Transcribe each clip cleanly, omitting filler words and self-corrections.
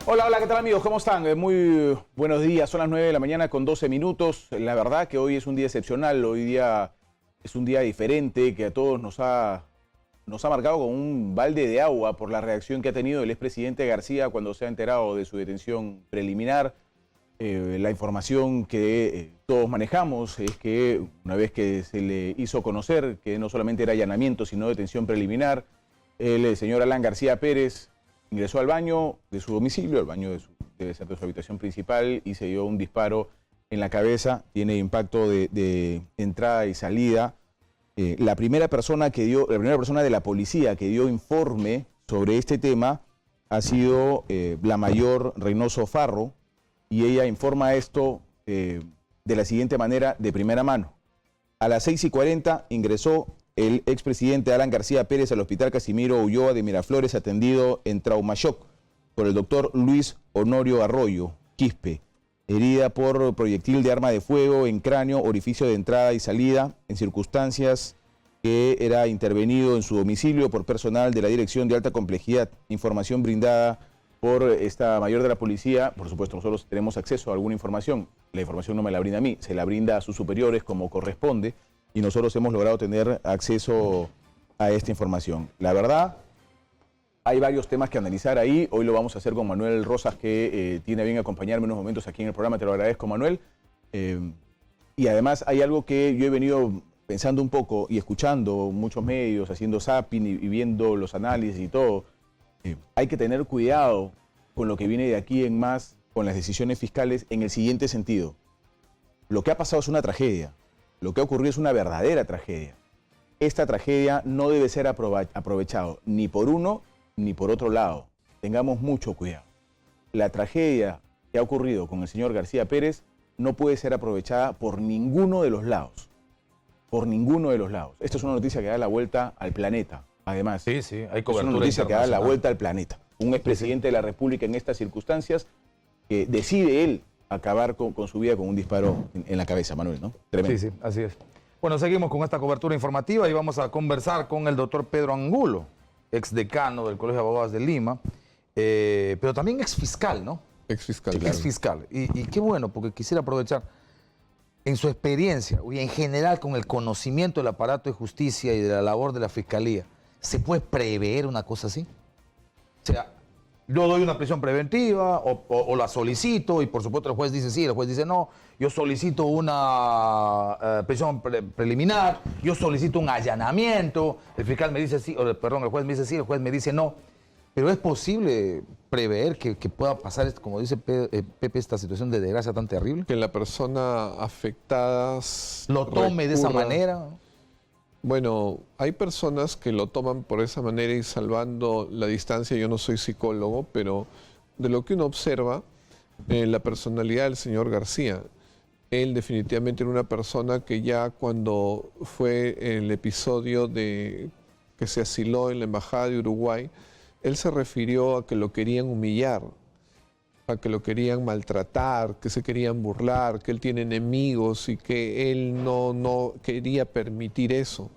Hola, hola, ¿qué tal amigos? ¿Cómo están? Muy buenos días, son las 9 de la mañana con 12 minutos. La verdad que hoy es un día excepcional, hoy día es un día diferente que a todos nos ha marcado con un balde de agua por la reacción que ha tenido el expresidente García cuando se ha enterado de su detención preliminar. La información que todos manejamos es que una vez que se le hizo conocer que no solamente era allanamiento sino detención preliminar, el señor Alan García Pérez ingresó al baño de su domicilio, al baño debe ser de su habitación principal, y se dio un disparo en la cabeza. Tiene impacto de entrada y salida. La primera persona de la policía que dio informe sobre este tema ha sido la mayor Reynoso Farro, y ella informa esto de la siguiente manera, de primera mano. A las 6:40 ingresó el expresidente Alan García Pérez al Hospital Casimiro Ulloa de Miraflores, atendido en Traumashock por el doctor Luis Honorio Arroyo Quispe, herida por proyectil de arma de fuego en cráneo, orificio de entrada y salida, en circunstancias que era intervenido en su domicilio por personal de la Dirección de Alta Complejidad. Información brindada por esta mayor de la policía. Por supuesto, nosotros tenemos acceso a alguna información. La información no me la brinda a mí, se la brinda a sus superiores como corresponde, y nosotros hemos logrado tener acceso a esta información. La verdad, hay varios temas que analizar ahí. Hoy lo vamos a hacer con Manuel Rosas, que tiene a bien acompañarme unos momentos aquí en el programa. Te lo agradezco, Manuel. Y además hay algo que yo he venido pensando un poco y escuchando muchos medios, haciendo zapping y viendo los análisis y todo. Hay que tener cuidado con lo que viene de aquí en más, con las decisiones fiscales, en el siguiente sentido. Lo que ha pasado es una tragedia. Lo que ha ocurrido es una verdadera tragedia. Esta tragedia no debe ser aprovechado ni por uno ni por otro lado. Tengamos mucho cuidado. La tragedia que ha ocurrido con el señor García Pérez no puede ser aprovechada por ninguno de los lados. Por ninguno de los lados. Esta es una noticia que da la vuelta al planeta, además. Sí, hay cobertura. Es una noticia que da la vuelta al planeta. Un expresidente de la República en estas circunstancias, que decide él acabar con su vida con un disparo en la cabeza, Manuel, ¿no? Tremendo. Sí, así es. Bueno, seguimos con esta cobertura informativa y vamos a conversar con el doctor Pedro Angulo, exdecano del Colegio de Abogados de Lima, pero también exfiscal, ¿no? Exfiscal. Claro. Exfiscal. Y qué bueno, porque quisiera aprovechar, en su experiencia y en general con el conocimiento del aparato de justicia y de la labor de la Fiscalía, ¿se puede prever una cosa así? O sea, yo doy una prisión preventiva o la solicito, y por supuesto el juez dice sí, el juez dice no. Yo solicito una prisión preliminar, yo solicito un allanamiento, el fiscal me dice sí, el juez me dice sí, el juez me dice no. Pero es posible prever que pueda pasar, como dice Pepe, esta situación de desgracia tan terrible. Que la persona afectada lo tome de esa manera. Bueno, hay personas que lo toman por esa manera, y salvando la distancia, yo no soy psicólogo, pero de lo que uno observa, la personalidad del señor García, él definitivamente era una persona que ya cuando fue el episodio de que se asiló en la Embajada de Uruguay, él se refirió a que lo querían humillar, a que lo querían maltratar, que se querían burlar, que él tiene enemigos y que él no quería permitir eso.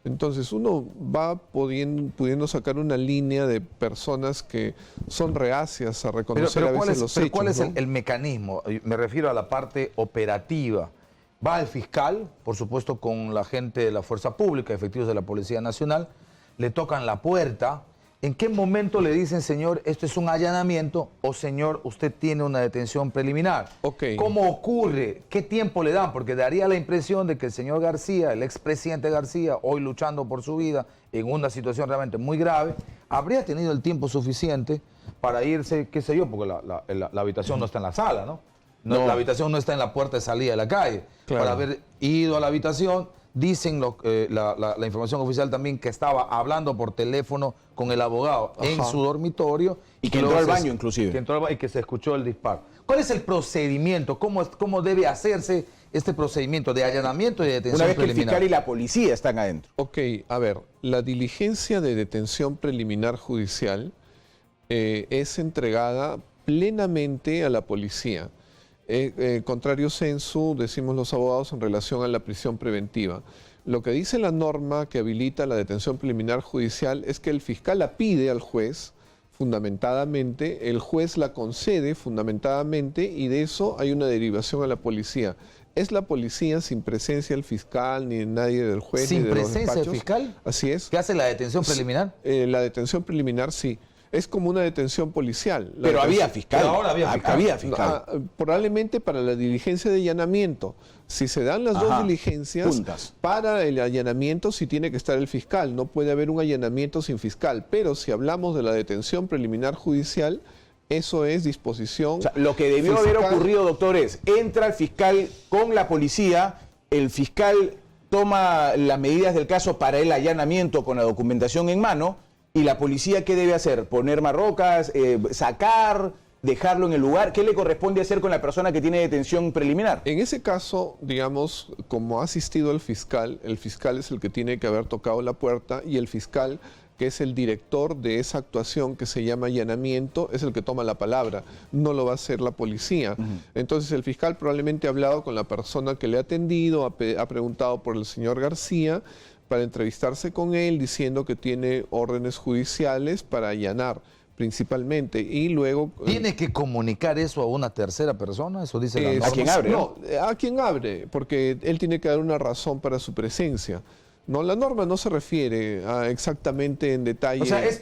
Entonces uno va pudiendo sacar una línea de personas que son reacias a reconocer a veces los hechos. ¿Cuál es ¿no? el mecanismo? Me refiero a la parte operativa. Va el fiscal, por supuesto con la gente de la Fuerza Pública, efectivos de la Policía Nacional, le tocan la puerta. ¿En qué momento le dicen, señor, esto es un allanamiento, o señor, usted tiene una detención preliminar? Okay. ¿Cómo ocurre? ¿Qué tiempo le dan? Porque daría la impresión de que el señor García, el expresidente García, hoy luchando por su vida en una situación realmente muy grave, habría tenido el tiempo suficiente para irse, qué sé yo, porque la habitación no está en la sala, ¿no? La habitación no está en la puerta de salida de la calle. Claro. Para haber ido a la habitación. Dicen la información oficial también que estaba hablando por teléfono con el abogado en su dormitorio. Y que entró al baño, inclusive. Que entró al baño y que se escuchó el disparo. ¿Cuál es el procedimiento? ¿Cómo debe hacerse este procedimiento de allanamiento y de detención preliminar? Una vez que el fiscal y la policía están adentro. Ok, a ver, la diligencia de detención preliminar judicial es entregada plenamente a la policía. Contrario sensu, decimos los abogados, en relación a la prisión preventiva. Lo que dice la norma que habilita la detención preliminar judicial es que el fiscal la pide al juez fundamentadamente, el juez la concede fundamentadamente y de eso hay una derivación a la policía. Es la policía sin presencia del fiscal ni de nadie del juez ¿Sin ni de los presencia del despachos. fiscal? Así es. ¿Qué hace la detención preliminar? La detención preliminar sí. Es como una detención policial. Pero había fiscal. Pero ahora había fiscal. Había fiscal. Probablemente para la diligencia de allanamiento. Si se dan las dos diligencias, juntas. para el allanamiento sí tiene que estar el fiscal. No puede haber un allanamiento sin fiscal. Pero si hablamos de la detención preliminar judicial, eso es disposición. O sea, lo que debió haber ocurrido, doctor, es entra el fiscal con la policía, el fiscal toma las medidas del caso para el allanamiento con la documentación en mano, y la policía, ¿qué debe hacer? ¿Poner marrocas? ¿Sacar? ¿Dejarlo en el lugar? ¿Qué le corresponde hacer con la persona que tiene detención preliminar? En ese caso, digamos, como ha asistido el fiscal es el que tiene que haber tocado la puerta y el fiscal, que es el director de esa actuación que se llama allanamiento, es el que toma la palabra, no lo va a hacer la policía. Entonces el fiscal probablemente ha hablado con la persona que le ha atendido, ha preguntado por el señor García para entrevistarse con él diciendo que tiene órdenes judiciales para allanar principalmente y luego... ¿Tiene que comunicar eso a una tercera persona? Eso dice la norma. ¿A quién abre? No, a quien abre, porque él tiene que dar una razón para su presencia. No, la norma no se refiere a exactamente en detalle. O sea, es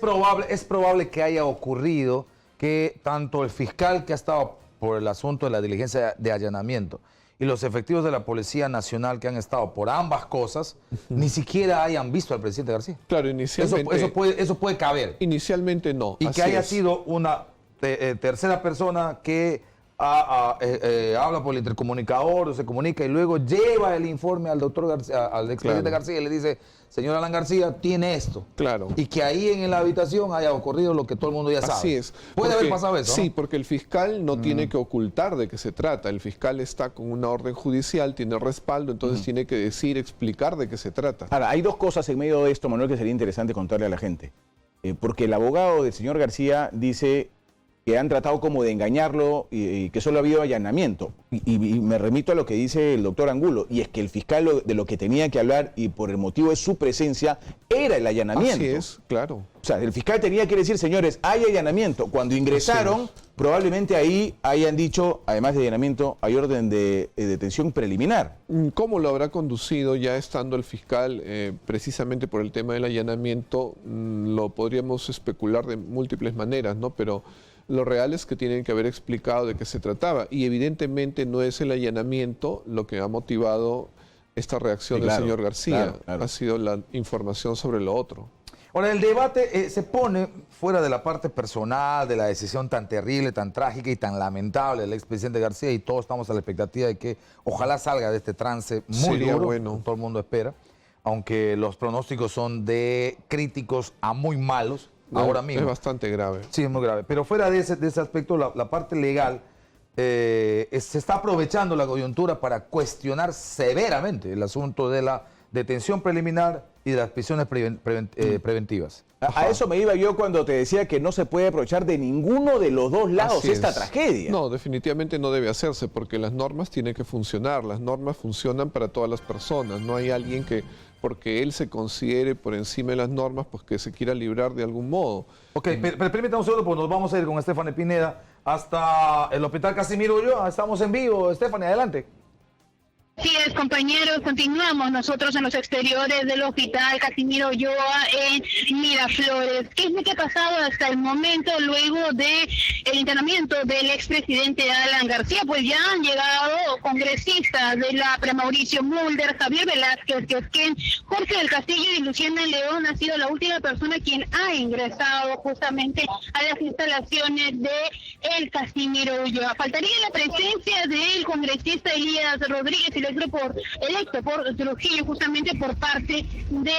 probable que haya ocurrido que tanto el fiscal que ha estado por el asunto de la diligencia de allanamiento y los efectivos de la Policía Nacional que han estado por ambas cosas, ni siquiera hayan visto al presidente García. Claro, inicialmente... Eso puede caber. Inicialmente no. Y que haya sido una tercera persona que habla por el intercomunicador o se comunica y luego lleva el informe al doctor García, al expediente García y le dice, señor Alan García, tiene esto. Claro. Y que ahí en la habitación haya ocurrido lo que todo el mundo ya sabe. Así es. Puede haber pasado eso, Sí, ¿no? porque el fiscal no tiene que ocultar de qué se trata. El fiscal está con una orden judicial, tiene respaldo, entonces tiene que decir, explicar de qué se trata. Ahora, hay dos cosas en medio de esto, Manuel, que sería interesante contarle a la gente. Porque el abogado del señor García dice que han tratado como de engañarlo y que solo ha habido allanamiento. Y me remito a lo que dice el doctor Angulo, y es que el fiscal de lo que tenía que hablar, y por el motivo de su presencia, era el allanamiento. Así es, claro. O sea, el fiscal tenía que decir, señores, hay allanamiento. Cuando ingresaron, probablemente ahí hayan dicho, además de allanamiento, hay orden de detención preliminar. ¿Cómo lo habrá conducido ya estando el fiscal precisamente por el tema del allanamiento? Lo podríamos especular de múltiples maneras, ¿no? Pero lo real es que tienen que haber explicado de qué se trataba. Y evidentemente no es el allanamiento lo que ha motivado esta reacción del señor García. Ha sido la información sobre lo otro. Ahora, el debate se pone fuera de la parte personal, de la decisión tan terrible, tan trágica y tan lamentable del expresidente García, y todos estamos a la expectativa de que ojalá salga de este trance muy duro, bueno. todo el mundo espera, aunque los pronósticos son de críticos a muy malos ahora mismo. Es bastante grave. Sí, es muy grave. Pero fuera de ese aspecto, la parte legal, se está aprovechando la coyuntura para cuestionar severamente el asunto de la detención preliminar y de las prisiones preventivas. A eso me iba yo cuando te decía que no se puede aprovechar de ninguno de los dos lados esta tragedia. No, definitivamente no debe hacerse porque las normas tienen que funcionar. Las normas funcionan para todas las personas. No hay alguien que, porque él se considere por encima de las normas, pues que se quiera librar de algún modo. Ok, pero permítame un segundo, pues nos vamos a ir con Stephanie Pineda hasta el Hospital Casimiro Ulloa. Estamos en vivo. Stephanie, adelante. Así es, compañeros, continuamos nosotros en los exteriores del Hospital Casimiro Ulloa en Miraflores. ¿Qué es lo que ha pasado hasta el momento luego de el internamiento del expresidente Alan García? Pues ya han llegado congresistas de la Mauricio Mulder, Javier Velázquez Quesquén, Jorge del Castillo y Luciana León. Ha sido la última persona quien ha ingresado justamente a las instalaciones de el Casimiro Ulloa. Faltaría la presencia del congresista Elías Rodríguez y electo por Trujillo, justamente por parte de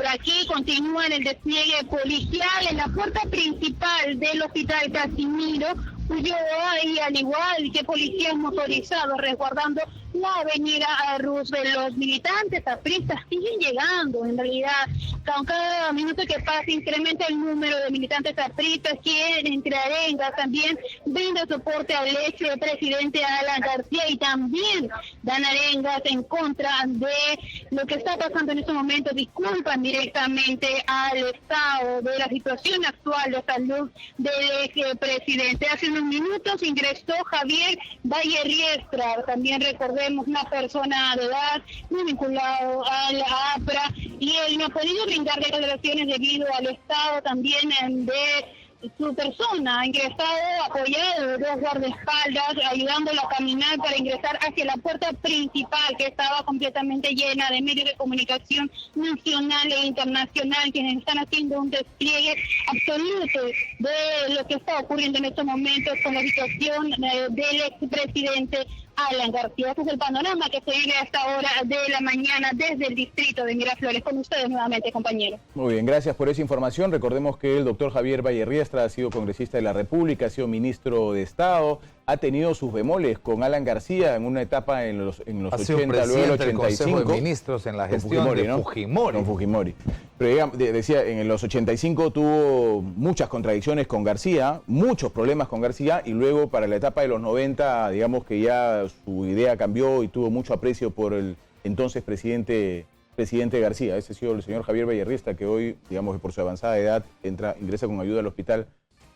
aquí continúa el despliegue policial en la puerta principal del Hospital Casimiro Ulloa, y al igual que policías motorizados resguardando la avenida Roosevelt. Los militantes apristas siguen llegando, en realidad, con cada minuto que pasa incrementa el número de militantes apristas que entre arengas también brinda soporte al ex presidente Alan García y también dan arengas en contra de lo que está pasando en estos momentos, disculpan directamente al Estado de la situación actual de salud del ex presidente. Hace unos minutos ingresó Javier Valle Riestra, también recordemos una persona de edad muy vinculado a la APRA, y él no ha podido brindar declaraciones debido al estado también de su persona. Ha ingresado apoyado de dos guardaespaldas, ayudándolo a caminar para ingresar hacia la puerta principal, que estaba completamente llena de medios de comunicación nacional e internacional, quienes están haciendo un despliegue absoluto de lo que está ocurriendo en estos momentos con la situación del expresidente Alan García. Este es el panorama que se vive a esta hora de la mañana desde el distrito de Miraflores. Con ustedes nuevamente, compañeros. Muy bien, gracias por esa información. Recordemos que el doctor Javier Valle Riestra ha sido congresista de la República, ha sido ministro de Estado, ha tenido sus bemoles con Alan García en una etapa en los 80, luego el 85. Del Consejo de Ministros en la gestión Fujimori, de ¿no? Fujimori. Con Fujimori. Pero digamos, decía, en los 85 tuvo muchas contradicciones con García, muchos problemas con García, y luego para la etapa de los 90, digamos que ya su idea cambió y tuvo mucho aprecio por el entonces presidente García. Ese ha sido el señor Javier Valle Riestra, que hoy, digamos que por su avanzada edad, ingresa con ayuda al hospital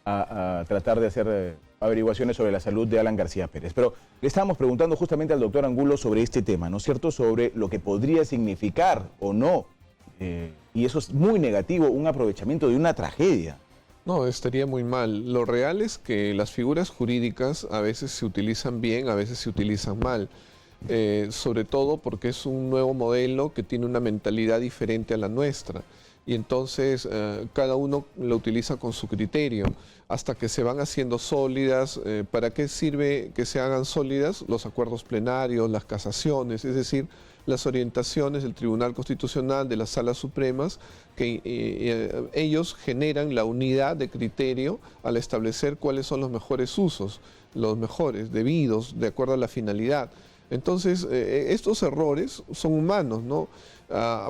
a tratar de hacer averiguaciones sobre la salud de Alan García Pérez. Pero le estábamos preguntando justamente al doctor Angulo sobre este tema, ¿no es cierto?, sobre lo que podría significar o no, y eso es muy negativo, un aprovechamiento de una tragedia. No, estaría muy mal. Lo real es que las figuras jurídicas a veces se utilizan bien, a veces se utilizan mal. Sobre todo porque es un nuevo modelo que tiene una mentalidad diferente a la nuestra. Y entonces cada uno lo utiliza con su criterio hasta que se van haciendo sólidas. ¿Para qué sirve que se hagan sólidas? Los acuerdos plenarios, las casaciones, es decir, las orientaciones del Tribunal Constitucional, de las Salas Supremas, que ellos generan la unidad de criterio al establecer cuáles son los mejores usos, los mejores, debidos, de acuerdo a la finalidad. Entonces, estos errores son humanos, ¿no?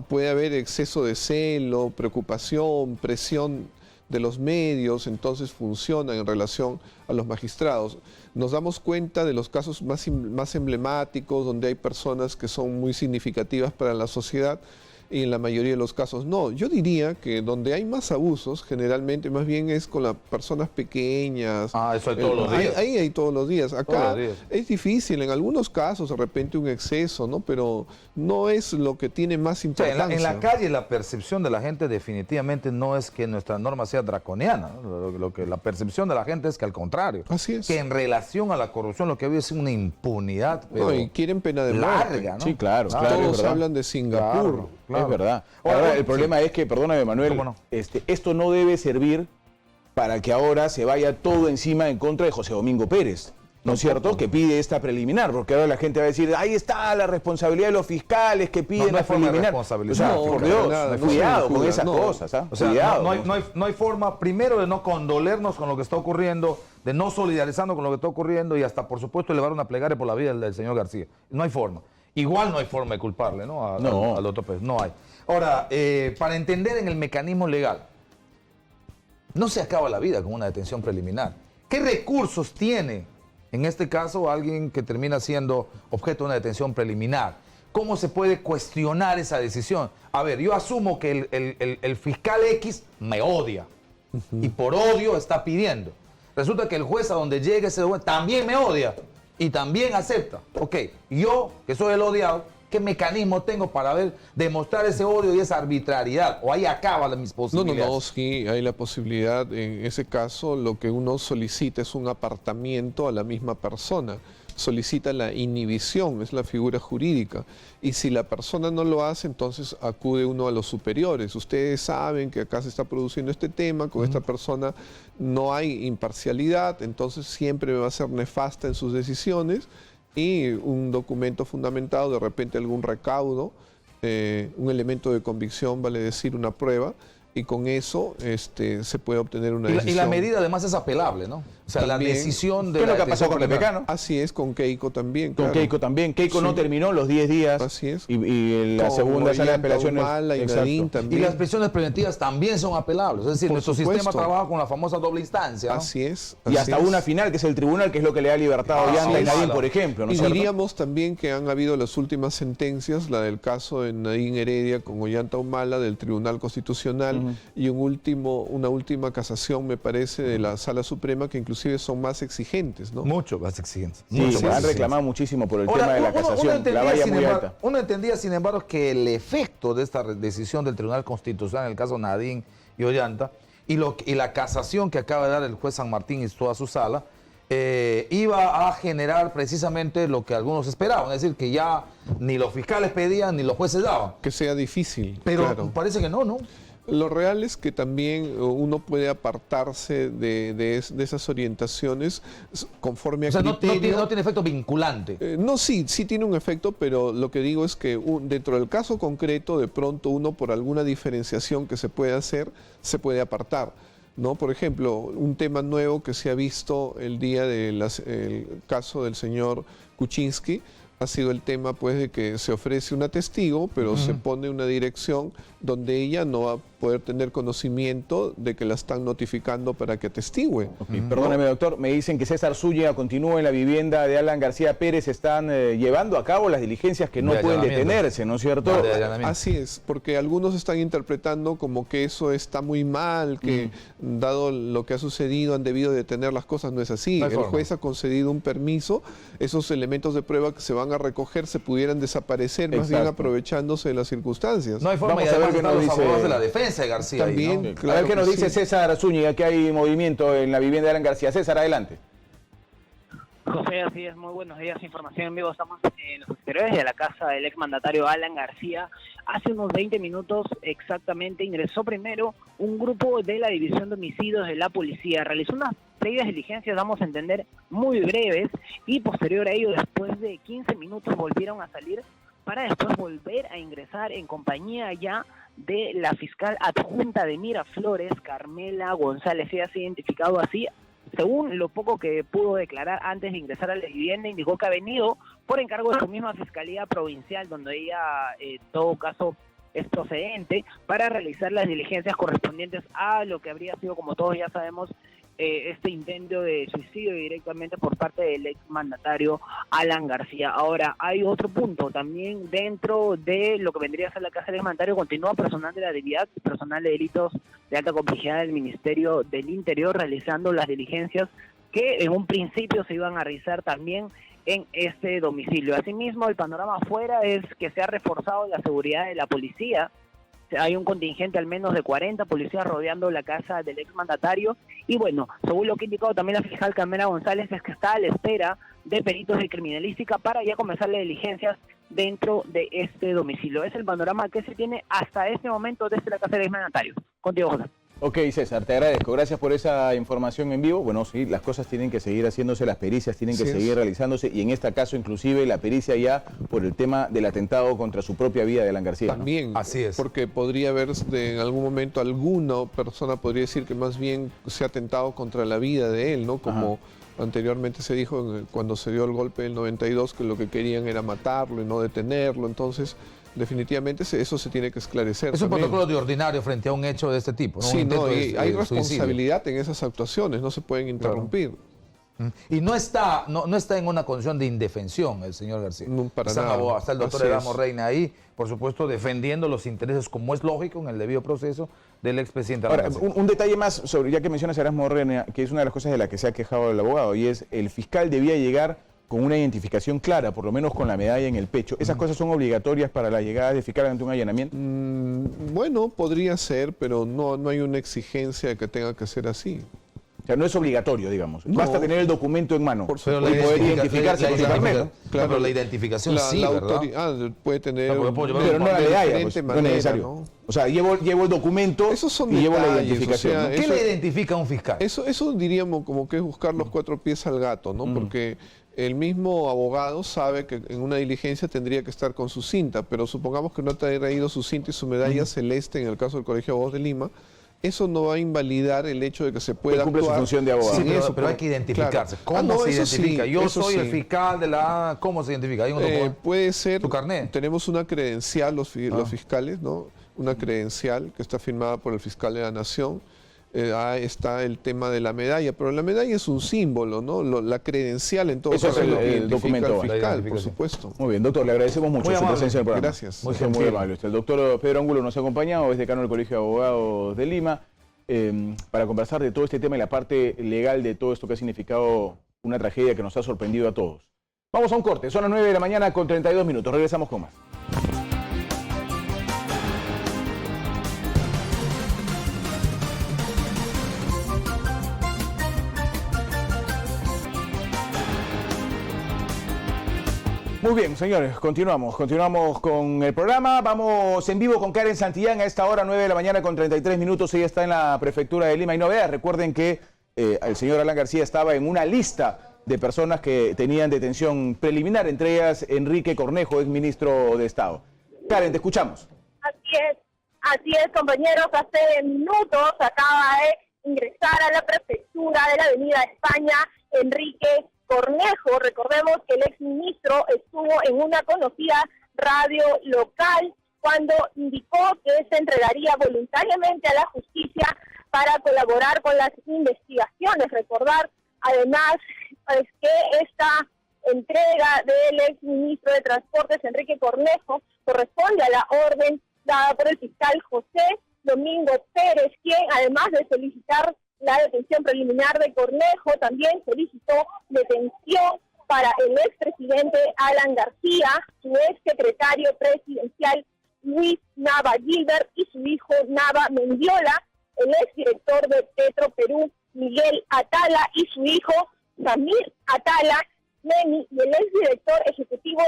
Puede haber exceso de celo, preocupación, presión de los medios, entonces funcionan en relación a los magistrados. Nos damos cuenta de los casos más emblemáticos, donde hay personas que son muy significativas para la sociedad, y en la mayoría de los casos no. Yo diría que donde hay más abusos, generalmente más bien es con las personas pequeñas. Eso hay todos los días. Ahí hay todos los días. Acá los días. es difícil, en algunos casos de repente un exceso, ¿no? Pero no es lo que tiene más importancia. En la calle la percepción de la gente definitivamente no es que nuestra norma sea draconiana, ¿no? Lo que la percepción de la gente es que al contrario. Así es. Que en relación a la corrupción lo que había es una impunidad, pero No, y quieren pena de muerte. larga, ¿no? Sí, claro, Todos es verdad. hablan de Singapur. Claro. Es verdad. Ahora, Ahora, el problema es que, perdóname, Manuel, ¿Cómo no? esto no debe servir para que ahora se vaya todo encima en contra de José Domingo Pérez, ¿no es cierto?, que pide esta preliminar, porque ahora la gente va a decir, ahí está la responsabilidad de los fiscales que piden No la hay forma de preliminar. O responsabilizar. sea, No, por para Dios, nada, no cuidado se con juzga, esas no. cosas, ¿ah? O sea, Cuidado. no hay forma, primero, de no condolernos con lo que está ocurriendo, de no solidarizarnos con lo que está ocurriendo y hasta, por supuesto, elevar una plegaria por la vida del señor García. No hay forma. Igual no hay forma de culparle, ¿no? Al doctor Pérez. No hay. Ahora, para entender en el mecanismo legal, no se acaba la vida con una detención preliminar. ¿Qué recursos tiene, en este caso, alguien que termina siendo objeto de una detención preliminar? ¿Cómo se puede cuestionar esa decisión? A ver, yo asumo que el fiscal X me odia y por odio está pidiendo. Resulta que el juez a donde llegue ese juez también me odia y también acepta. Ok, yo, que soy el odiado, ¿qué mecanismo tengo para demostrar ese odio y esa arbitrariedad? ¿O ahí acaban mis posibilidades? No, sí, hay la posibilidad. En ese caso, lo que uno solicita es un apartamiento a la misma persona. Solicita la inhibición, es la figura jurídica. Y si la persona no lo hace, entonces acude uno a los superiores. Ustedes saben que acá se está produciendo este tema, con esta persona no hay imparcialidad, entonces siempre va a ser nefasta en sus decisiones. Y un documento fundamentado, de repente algún recaudo, un elemento de convicción, vale decir una prueba, y con eso se puede obtener una decisión. Y la medida además es apelable, ¿no? O sea, también. la decisión de ¿Qué es lo la que ha pasado con decisión Pepecano? Así es, con Keiko también. Con claro. Keiko también. Keiko no Sí. terminó los 10 días. Así es. Y la Con segunda sala de Ollanta apelaciones. Humala y Exacto. Nadine Y también. las prisiones preventivas también son apelables. Es decir, Por nuestro supuesto. sistema trabaja con la famosa doble instancia, ¿no? Así es. Y así hasta es. una final, que es el tribunal, que es lo que le da libertad a Ollanta y es. Nadine, por ejemplo. ¿no Y es cierto? diríamos también que han habido las últimas sentencias, la del caso de Nadine Heredia con Ollanta Humala del Tribunal Constitucional y una última casación, me parece, de la Sala Suprema, que inclusive son más exigentes, ¿no? Mucho más exigentes. Sí, mucho se más han reclamado muchísimo por el Ahora, tema de la uno casación. La entendía, valla sin muy embargo, alta. uno entendía, sin embargo, que el efecto de esta decisión del Tribunal Constitucional en el caso Nadine y Ollanta y la casación que acaba de dar el juez San Martín y toda su sala iba a generar precisamente lo que algunos esperaban, es decir, que ya ni los fiscales pedían ni los jueces daban. Que sea difícil. Pero claro. parece que no, ¿no? Lo real es que también uno puede apartarse de esas orientaciones conforme a O sea, criterio. no tiene efecto vinculante. No, sí tiene un efecto, pero lo que digo es que dentro del caso concreto, de pronto uno por alguna diferenciación que se puede hacer, se puede apartar, ¿no? Por ejemplo, un tema nuevo que se ha visto el día del caso del señor Kuczynski ha sido el tema, pues, de que se ofrece una testigo, pero se pone una dirección donde ella no va a poder tener conocimiento de que la están notificando para que atestigüe. Ok, perdóneme, doctor, me dicen que César Zúñiga continúa en la vivienda de Alan García Pérez. Están llevando a cabo las diligencias que no De pueden allanamiento. detenerse, ¿no es cierto? De allanamiento. Así es, porque algunos están interpretando como que eso está muy mal, que dado lo que ha sucedido han debido detener las cosas. No es así. No hay El forma. juez ha concedido un permiso, esos elementos de prueba que se van a recoger se pudieran desaparecer, más bien Exacto. aprovechándose de las circunstancias. No hay forma. Vamos Y a ver además qué están nos los dice- abogados de la defensa de García ahí, También. ¿no? A Claro ver qué nos que dice sí. César Zúñiga, que hay movimiento en la vivienda de Alan García. César, adelante. José, así es, muy buenos días, información en vivo. Estamos en los exteriores de la casa del exmandatario Alan García. Hace unos 20 minutos exactamente ingresó primero un grupo de la División de Homicidios de la Policía. Realizó unas previas diligencias, vamos a entender, muy breves, y posterior a ello, después de 15 minutos, volvieron a salir para después volver a ingresar en compañía ya de la fiscal adjunta de Miraflores, Carmela González. Ella se ha identificado así. Según lo poco que pudo declarar antes de ingresar a la vivienda, indicó que ha venido por encargo de su misma Fiscalía Provincial, donde ella, en todo caso, es procedente para realizar las diligencias correspondientes a lo que habría sido, como todos ya sabemos, este intento de suicidio directamente por parte del exmandatario Alan García. Ahora, hay otro punto, también dentro de lo que vendría a ser la casa del exmandatario continúa personal de la DIVIAC, personal de delitos de alta complejidad del Ministerio del Interior, realizando las diligencias que en un principio se iban a realizar también en este domicilio. Asimismo, el panorama afuera es que se ha reforzado la seguridad de la policía. Hay un contingente al menos de 40 policías rodeando la casa del exmandatario. Y bueno, según lo que ha indicado también la fiscal Carmela González, es que está a la espera de peritos de criminalística para ya comenzar las diligencias dentro de este domicilio. Es el panorama que se tiene hasta este momento desde la casa del exmandatario. Contigo, José. Ok, César, te agradezco. Gracias por esa información en vivo. Bueno, sí, las cosas tienen que seguir haciéndose, las pericias tienen que Así es. seguir realizándose, y en este caso inclusive la pericia ya por el tema del atentado contra su propia vida de Alan García, ¿no? También, Así es. porque podría haber en algún momento alguna persona podría decir que más bien se ha atentado contra la vida de él, ¿no? Como anteriormente se dijo cuando se dio el golpe del 92, que lo que querían era matarlo y no detenerlo. Entonces, definitivamente eso se tiene que esclarecer. Es un también. protocolo de ordinario frente a un hecho de este tipo, ¿no? Un Sí, intento no, y de hay suicidio. responsabilidad en esas actuaciones, no se pueden interrumpir. Y no está en una condición de indefensión el señor García. No, para Están nada. abogados, está el doctor Así Erasmo es. Reina ahí, por supuesto, defendiendo los intereses, como es lógico, en el debido proceso del expresidente. Ahora, García. un detalle más sobre, ya que mencionas a Erasmo Reina, que es una de las cosas de la que se ha quejado el abogado, y es el fiscal debía llegar con una identificación clara, por lo menos con la medalla en el pecho. ¿Esas cosas son obligatorias para la llegada de fiscal ante un allanamiento? Bueno, podría ser, pero no hay una exigencia de que tenga que ser así. O sea, no es obligatorio, digamos. No. Basta tener el documento en mano Por y Pero poder identificarse con su carnet, ¿no? Claro. pero la identificación sí, la ¿verdad? puede tener Claro, porque puedo llevar Pero no la de medalla, diferente pues, no es manera, necesario. ¿no? O sea, llevo el documento Esos son y llevo la detalles, identificación. o sea, ¿no? ¿Qué eso- le identifica a un fiscal? Eso diríamos como que es buscar los cuatro pies al gato, ¿no? Porque el mismo abogado sabe que en una diligencia tendría que estar con su cinta, pero supongamos que no te ha traído su cinta y su medalla celeste en el caso del Colegio de Abogados de Lima. eso no va a invalidar el hecho de que se pueda cumple su actuar. función de abogado. Sí, sin pero, eso, pero hay que identificarse. claro. ¿Cómo No, se eso identifica? sí, Yo eso soy el sí. fiscal de la... ¿Cómo se identifica? ¿Hay un documento? Puede ser, ¿Tu carnet? tenemos una credencial, los fiscales, ¿no? Una credencial que está firmada por el fiscal de la Nación. Ahí está el tema de la medalla, pero la medalla es un símbolo, ¿no? La credencial en todo Eso caso es es lo que el identifica documento. al La fiscal, por identificación. supuesto. Muy bien, doctor, le agradecemos mucho Muy su amable. presencia en el programa. Gracias. Muy Muy gentil. amable. El doctor Pedro Ángulo nos ha acompañado, es decano del Colegio de Abogados de Lima, para conversar de todo este tema y la parte legal de todo esto que ha significado una tragedia que nos ha sorprendido a todos. Vamos a un corte, son las 9 de la mañana con 32 minutos. Regresamos con más. Muy bien, señores, continuamos con el programa. Vamos en vivo con Karen Santillán a esta hora, 9 de la mañana con 33 minutos. Ella está en la prefectura de Lima. Y novedades, recuerden que el señor Alan García estaba en una lista de personas que tenían detención preliminar, entre ellas Enrique Cornejo, ex ministro de Estado. Karen, te escuchamos. Así es, compañeros. Hace minutos acaba de ingresar a la prefectura de la Avenida España Enrique Cornejo. Recordemos que el exministro estuvo en una conocida radio local cuando indicó que se entregaría voluntariamente a la justicia para colaborar con las investigaciones. Recordar además que esta entrega del exministro de Transportes Enrique Cornejo corresponde a la orden dada por el fiscal José Domingo Pérez, quien además de solicitar la detención preliminar de Cornejo, también solicitó detención para el expresidente Alan García, su exsecretario presidencial Luis Nava Gilbert y su hijo Nava Mendiola, el exdirector de Petro Perú Miguel Atala y su hijo Samir Atala Neni, y el exdirector ejecutivo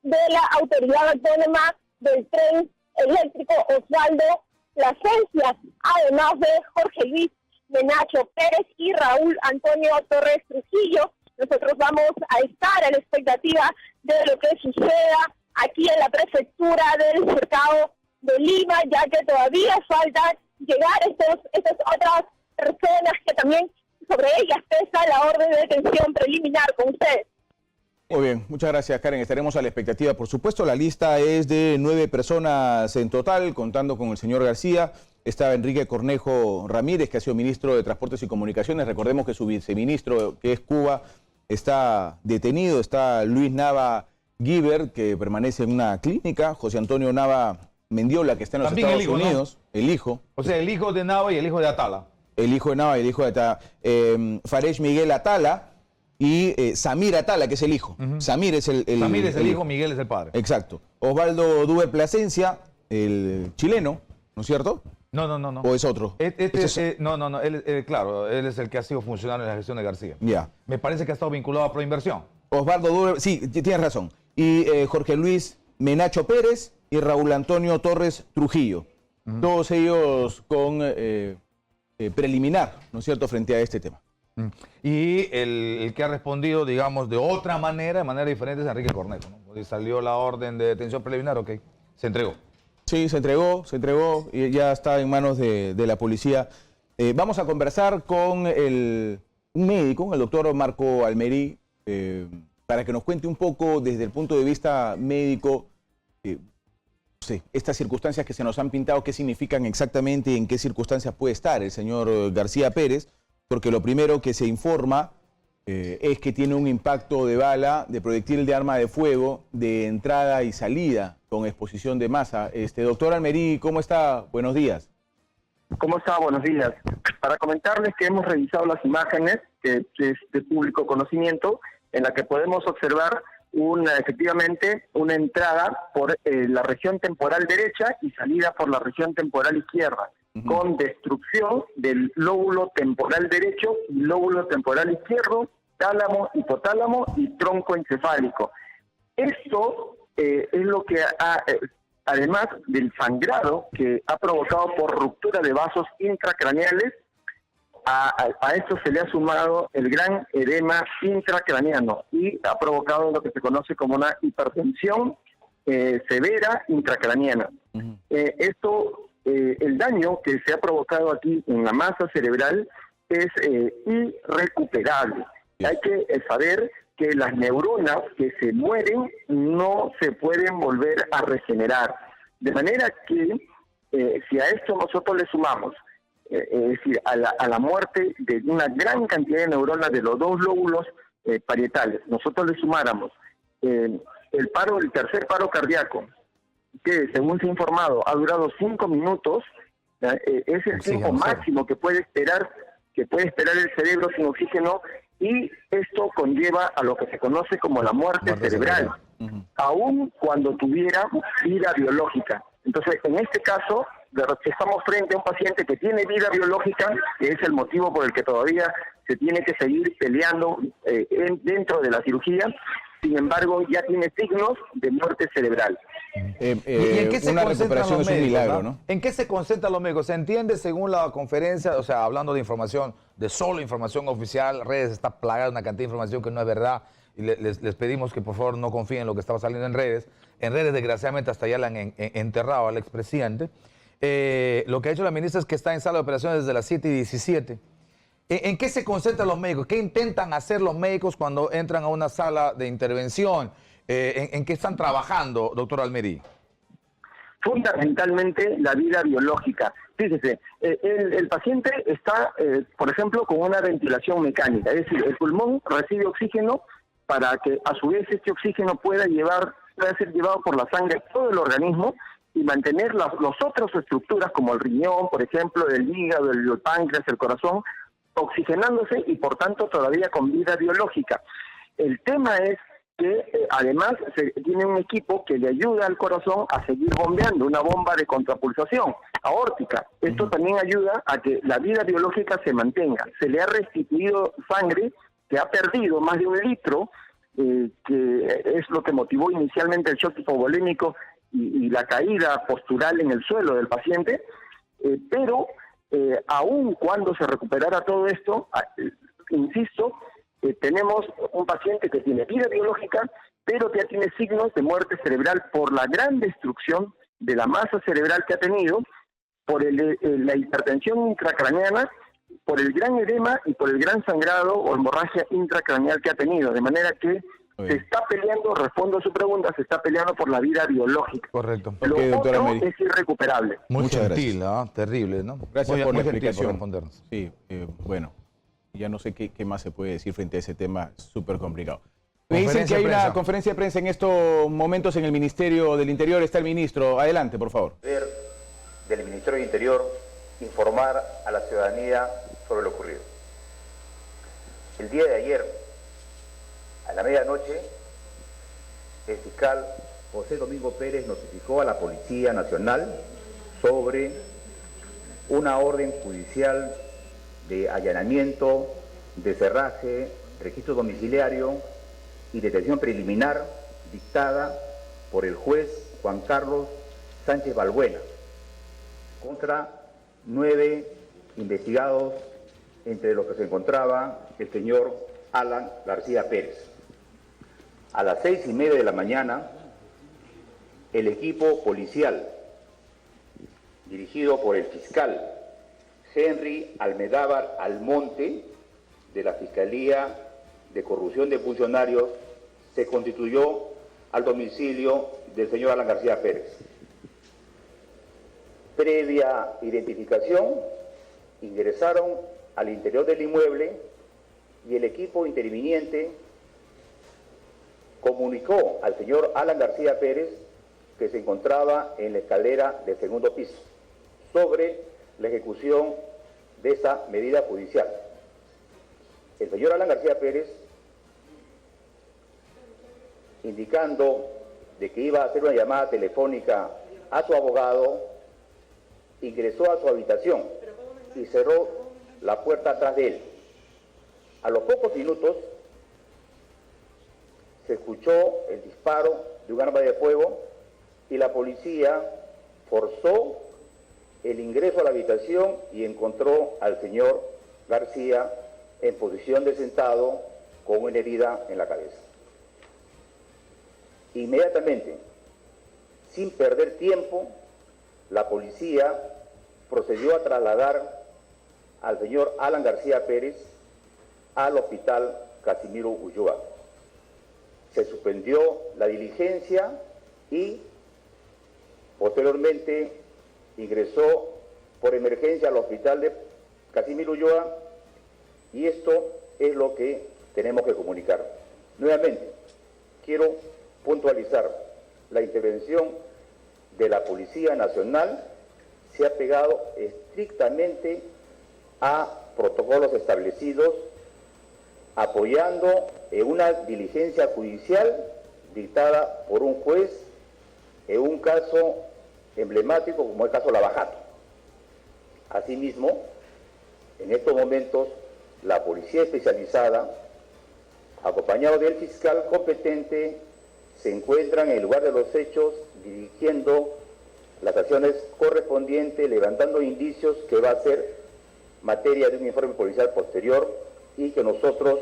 de la Autoridad Autónoma del Tren Eléctrico Osvaldo Plasencia, además de Jorge Luis Menacho Pérez y Raúl Antonio Torres Trujillo. Nosotros vamos a estar a la expectativa de lo que suceda aquí en la prefectura del Cercado de Lima, ya que todavía falta llegar estas otras personas que también sobre ellas pesa la orden de detención preliminar con ustedes. Muy bien, muchas gracias, Karen. Estaremos a la expectativa, por supuesto. La lista es de 9 personas en total, contando con el señor García. Está Enrique Cornejo Ramírez, que ha sido ministro de Transportes y Comunicaciones. Recordemos que su viceministro, que es Cuba, está detenido. Está Luis Nava Gilbert, que permanece en una clínica. José Antonio Nava Mendiola, que está en los También Estados el hijo, ¿no? Unidos. El hijo. O sea, el hijo de Nava y el hijo de Atala. El hijo de Nava y el hijo de Atala. Farej Miguel Atala y Samir Atala, que es el hijo. Samir es el Samir es el hijo, Miguel es el padre. Exacto. Osvaldo Dube Plasencia, el chileno, ¿no es cierto? No. ¿O es otro? No. Claro, él es el que ha sido funcionario en la gestión de García. Ya. Me parece que ha estado vinculado a Proinversión. Osvaldo Dube, sí, tienes razón. Y Jorge Luis Menacho Pérez y Raúl Antonio Torres Trujillo. Todos ellos con preliminar, ¿no es cierto?, frente a este tema. Y el que ha respondido, digamos, de otra manera, de manera diferente, es Enrique Cornejo, ¿no? Porque salió la orden de detención preliminar, ok, se entregó. Sí, se entregó y ya está en manos de la policía. Vamos a conversar con un médico, el doctor Marco Almerí, para que nos cuente un poco desde el punto de vista médico estas circunstancias que se nos han pintado, qué significan exactamente y en qué circunstancias puede estar el señor García Pérez, porque lo primero que se informa es que tiene un impacto de bala, de proyectil de arma de fuego, de entrada y salida con exposición de masa. Doctor Almerí, ¿cómo está? Buenos días. ¿Cómo está? Buenos días. Para comentarles que hemos revisado las imágenes, que es de público conocimiento, en la que podemos observar efectivamente una entrada por la región temporal derecha y salida por la región temporal izquierda, con destrucción del lóbulo temporal derecho y lóbulo temporal izquierdo, tálamo, hipotálamo y tronco encefálico. Esto es lo que además del sangrado que ha provocado por ruptura de vasos intracraneales, a esto se le ha sumado el gran edema intracraneano y ha provocado lo que se conoce como una hipertensión severa intracraneana. Esto el daño que se ha provocado aquí en la masa cerebral es irrecuperable. Hay que saber que las neuronas que se mueren no se pueden volver a regenerar. De manera que si a esto nosotros le sumamos, es decir, a la muerte de una gran cantidad de neuronas de los dos lóbulos parietales, nosotros le sumáramos el tercer paro cardíaco, que según se ha informado ha durado 5 minutos, es el tiempo máximo que puede esperar el cerebro sin oxígeno, y esto conlleva a lo que se conoce como la muerte cerebral, aun cuando tuviera vida biológica. Entonces, en este caso, estamos frente a un paciente que tiene vida biológica, que es el motivo por el que todavía se tiene que seguir peleando dentro de la cirugía. Sin embargo, ya tiene signos de muerte cerebral. ¿Y en qué se una concentran recuperación los es un médicos, milagro, ¿no? ¿En qué se concentran los médicos? ¿Se entiende según la conferencia? O sea, hablando de información, de solo información oficial, redes está plagada de una cantidad de información que no es verdad, y les pedimos que por favor no confíen en lo que estaba saliendo en redes. En redes, desgraciadamente, hasta ya le han enterrado al expresidente. Lo que ha hecho la ministra es que está en sala de operaciones desde las 7:17. ¿En qué se concentran los médicos? ¿Qué intentan hacer los médicos cuando entran a una sala de intervención? ¿En qué están trabajando, doctor Almerí? Fundamentalmente la vida biológica. Fíjese, el paciente está, por ejemplo, con una ventilación mecánica, es decir, el pulmón recibe oxígeno para que a su vez este oxígeno pueda ser llevado por la sangre a todo el organismo y mantener las otras estructuras como el riñón, por ejemplo, el hígado, el páncreas, el corazón, oxigenándose y por tanto todavía con vida biológica. El tema es que además se tiene un equipo que le ayuda al corazón a seguir bombeando, una bomba de contrapulsación aórtica. Esto también ayuda a que la vida biológica se mantenga. Se le ha restituido sangre que ha perdido más de 1 litro, que es lo que motivó inicialmente el shock hipovolémico y la caída postural en el suelo del paciente, pero aun cuando se recuperara todo esto, insisto, tenemos un paciente que tiene vida biológica, pero que ya tiene signos de muerte cerebral por la gran destrucción de la masa cerebral que ha tenido, por la hipertensión intracraneana, por el gran edema y por el gran sangrado o hemorragia intracraneal que ha tenido. De manera que se está peleando, respondo a su pregunta, se está peleando por la vida biológica. Correcto. Lo doctora otro Mary. es irrecuperable. Muy Muchas gentil, terrible, ¿no? Gracias por la gentil explicación. respondernos. Sí, bueno, ya no sé qué más se puede decir frente a ese tema súper complicado. Me dicen que hay una conferencia de prensa en estos momentos en el Ministerio del Interior. Está el ministro. Adelante, por favor. Del Ministerio del Interior informar a la ciudadanía sobre lo ocurrido. El día de ayer, a la medianoche, el fiscal José Domingo Pérez notificó a la Policía Nacional sobre una orden judicial de allanamiento, de cerraje, registro domiciliario y detención preliminar dictada por el juez Juan Carlos Sánchez Balbuena contra 9 investigados, entre los que se encontraba el señor Alan García Pérez. A las 6:30 de la mañana, el equipo policial, dirigido por el fiscal Henry Almedávar Almonte, de la Fiscalía de Corrupción de Funcionarios, se constituyó al domicilio del señor Alan García Pérez. Previa identificación, ingresaron al interior del inmueble y el equipo interviniente comunicó al señor Alan García Pérez que se encontraba en la escalera del segundo piso sobre la ejecución de esa medida judicial. El señor Alan García Pérez, indicando de que iba a hacer una llamada telefónica a su abogado, ingresó a su habitación y cerró la puerta atrás de él. A los pocos minutos se escuchó el disparo de un arma de fuego y la policía forzó el ingreso a la habitación y encontró al señor García en posición de sentado con una herida en la cabeza. Inmediatamente, sin perder tiempo, la policía procedió a trasladar al señor Alan García Pérez al hospital Casimiro Ulloa. Se suspendió la diligencia y posteriormente ingresó por emergencia al hospital de Casimiro Ulloa, y esto es lo que tenemos que comunicar. Nuevamente, quiero puntualizar: la intervención de la Policía Nacional se ha pegado estrictamente a protocolos establecidos, apoyando en una diligencia judicial dictada por un juez en un caso emblemático como el caso Lavajato. Asimismo, en estos momentos, la Policía Especializada, acompañado del fiscal competente, se encuentran en el lugar de los hechos dirigiendo las acciones correspondientes, levantando indicios que va a ser materia de un informe policial posterior y que nosotros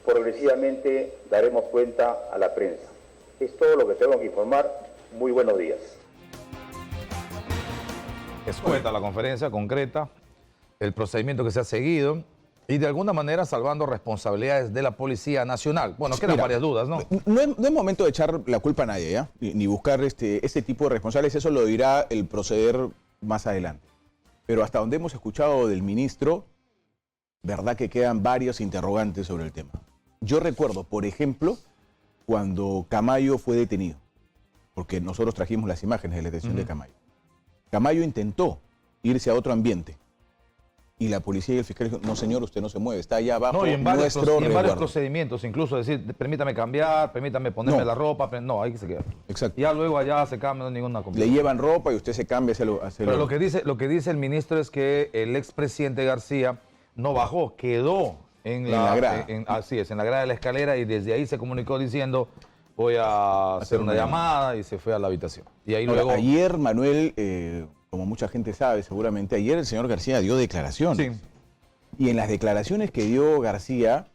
progresivamente daremos cuenta a la prensa. Es todo lo que tengo que informar. Muy buenos días. Escueta la conferencia concreta, el procedimiento que se ha seguido y de alguna manera salvando responsabilidades de la Policía Nacional. Bueno, quedan varias dudas, ¿no? No es momento de echar la culpa a nadie, ¿ya? Ni buscar este tipo de responsables, eso lo dirá el proceder más adelante. Pero hasta donde hemos escuchado del ministro, verdad que quedan varios interrogantes sobre el tema. Yo recuerdo, por ejemplo, cuando Camayo fue detenido, porque nosotros trajimos las imágenes de la detención de Camayo. Camayo intentó irse a otro ambiente y la policía y el fiscal dijo: no señor, usted no se mueve, está allá abajo. No, y en nuestro varios procedimientos, incluso decir, permítame cambiar, permítame ponerme la ropa, no, ahí que se queda. Exacto. Ya luego allá se cambia, no hay ninguna complicación. Le llevan ropa y usted se cambia. Pero lo que dice el ministro es que el expresidente García no bajó, quedó en la grada. Así es, en la grada de la escalera, y desde ahí se comunicó diciendo: voy a hacer una llamada, y se fue a la habitación. Y ahí luego... Ayer, Manuel, como mucha gente sabe seguramente, ayer el señor García dio declaraciones. Sí. Y en las declaraciones que dio García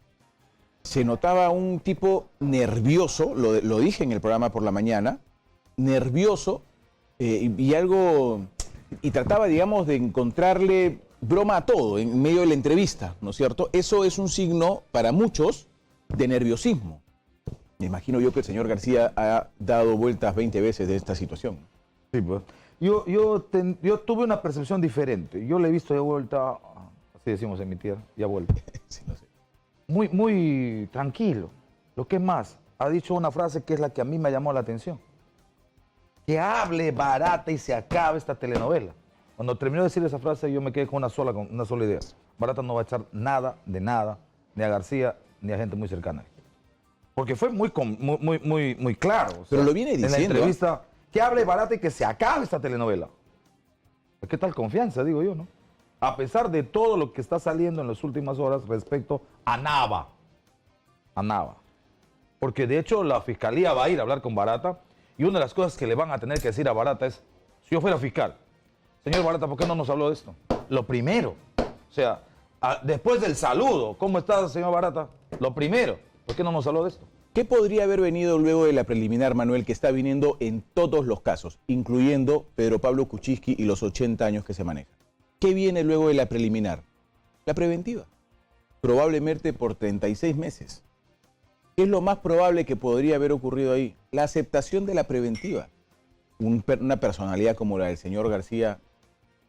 se notaba un tipo nervioso, lo dije en el programa por la mañana, nervioso y algo... Y trataba, digamos, de encontrarle broma a todo en medio de la entrevista, ¿no es cierto? Eso es un signo para muchos de nerviosismo. Me imagino yo que el señor García ha dado vueltas 20 veces de esta situación. Sí, pues. Yo tuve una percepción diferente. Yo le he visto ya vuelta, así decimos en mi tierra, ya vuelta. Sí, no sé. Muy tranquilo. Lo que más, ha dicho una frase que es la que a mí me llamó la atención. Que hable Barata y se acabe esta telenovela. Cuando terminó de decir esa frase, yo me quedé con una sola idea. Barata no va a echar nada, ni a García, ni a gente muy cercana. Porque fue muy claro. O sea, pero lo viene diciendo. En la entrevista, que hable Barata y que se acabe esta telenovela. ¿Qué tal confianza, digo yo, no? A pesar de todo lo que está saliendo en las últimas horas respecto a Nava. A Nava. Porque de hecho la fiscalía va a ir a hablar con Barata, y una de las cosas que le van a tener que decir a Barata es: si yo fuera fiscal, señor Barata, ¿por qué no nos habló de esto? Lo primero. O sea, después del saludo, ¿cómo está, señor Barata? Lo primero. ¿Por qué no nos habló de esto? ¿Qué podría haber venido luego de la preliminar, Manuel, que está viniendo en todos los casos, incluyendo Pedro Pablo Kuczynski y los 80 años que se manejan? ¿Qué viene luego de la preliminar? La preventiva. Probablemente por 36 meses. ¿Qué es lo más probable que podría haber ocurrido ahí? La aceptación de la preventiva. Una personalidad como la del señor García